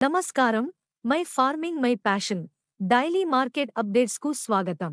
నమస్కారం, my farming my passion daily market అప్డేట్స్కు స్వాగతం.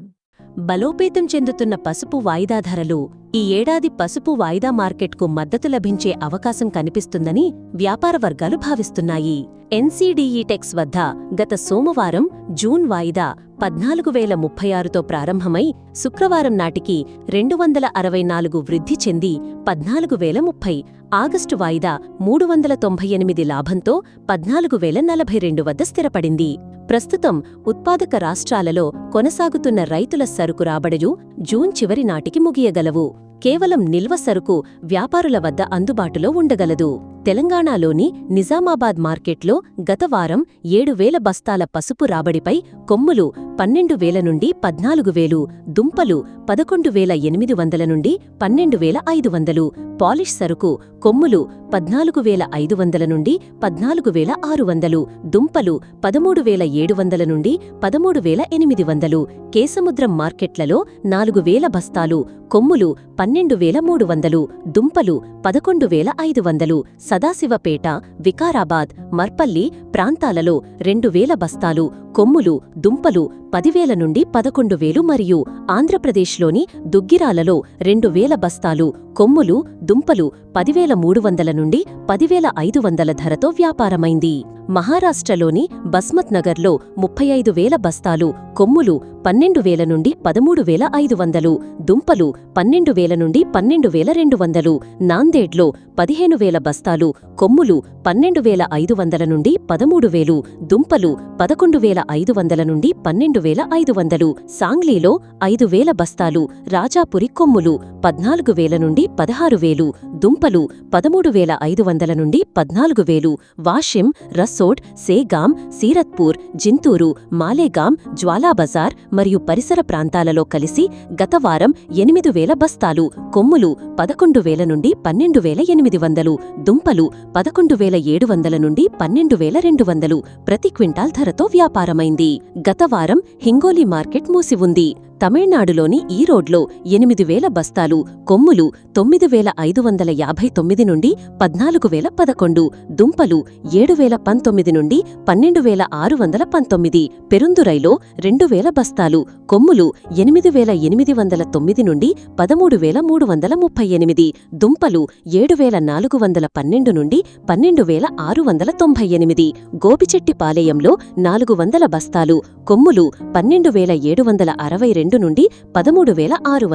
బలోపేతం చెందుతున్న పసుపు వాయిదా ధరలు ఈ ఏడాది పసుపు వాయిదా మార్కెట్కు మద్దతు లభించే అవకాశం కనిపిస్తుందని వ్యాపార వర్గాలు భావిస్తున్నాయి. ఎన్సీడీఈ టెక్స్ వద్ద గత సోమవారం జూన్ వాయిదా 14,036తో ప్రారంభమై శుక్రవారం నాటికి 264 వృద్ధి చెంది 14,030, ఆగస్టు వాయిదా 398 లాభంతో 14,042 వద్ద స్థిరపడింది. ప్రస్తుతం ఉత్పాదక రాష్ట్రాలలో కొనసాగుతున్న రైతుల సరుకు రాబడులు జూన్ చివరి నాటికి ముగియగలవు. కేవలం నిల్వ సరుకు వ్యాపారుల వద్ద అందుబాటులో ఉండగలదు. తెలంగాణలోని నిజామాబాద్ మార్కెట్లో గత వారం 7,000 బస్తాల పసుపు రాబడిపై కొమ్ములు 12,000 నుండి 14,000, దుంపలు 11,800 నుండి 12,500, పాలిష్ సరుకు కొమ్ములు 14,500 నుండి 14,600, దుంపలు 13,700 నుండి 13,800, కేసముద్రం మార్కెట్లలో 4,000 బస్తాలు కొమ్ములు 12,300, దుంపలు 11,500, సదాశివపేట, వికారాబాద్, మర్పల్లి ప్రాంతాలలో 2,000 బస్తాలు కొమ్ములు దుంపలు 10,000 నుండి 11,000 మరియు ఆంధ్రప్రదేశ్లోని దుగ్గిరాలలో 2,000 బస్తాలు కొమ్ములు దుంపలు 10,300 నుండి 10,500 ధరతో వ్యాపారమైంది. మహారాష్ట్రలోని బస్మత్ నగర్లో 35,000 బస్తాలు కొమ్ములు 12,000 నుండి 13,500, దుంపలు 12,000 నుండి 12,200, నాందేడ్లో 15,000 బస్తాలు కొమ్ములు 12,500 నుండి 13,000, దుంపలు 11,500 నుండి 12,500, సాంగ్లీలో 5,000 బస్తాలు రాజాపురి కొమ్ములు 14,000 నుండి 16,000, దుంపలు 13,500 నుండి 14,000, వాషిం, రసోడ్, సేగాం, సీరత్పూర్, జింతూరు, మాలేగాం, జ్వాలాబజార్ మరియు పరిసర ప్రాంతాలలో కలిసి గత వారం 8,000 బస్తాలు కొమ్ములు 11,000 నుండి 12,800, దుంపలు 11,700 నుండి 12,200 ప్రతి క్వింటాల్ ధరతో వ్యాపారమైంది. గత వారం హింగోలి మార్కెట్ మూసి ఉంది. తమిళనాడులోని ఈరోడ్లో 8,000 బస్తాలు కొమ్ములు 9,559 నుండి 14,011, దుంపలు 7,019 నుండి 12,619, పెరుందురైలో 2,000 బస్తాలు కొమ్ములు 8,809 నుండి 13,338, దుంపలు 7,412 నుండి 12,698, గోపిచెట్టిపాలెంలో 400 బస్తాలు కొమ్ములు 12,762 నుండి 13,660,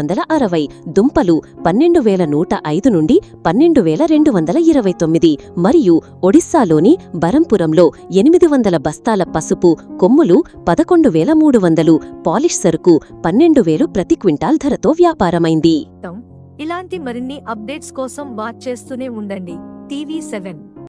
దుంపలు 12,105 నుండి 12,229 మరియు ఒడిస్సాలోని బరంపురంలో 800 బస్తాల పసుపు కొమ్ములు 11,300, పాలిష్ సరుకు 12,000 ప్రతి క్వింటాల్ ధరతో వ్యాపారమైంది. ఇలాంటి మరిన్ని అప్డేట్స్ కోసం వాచ్ చేస్తూనే ఉండండి టీవీ7.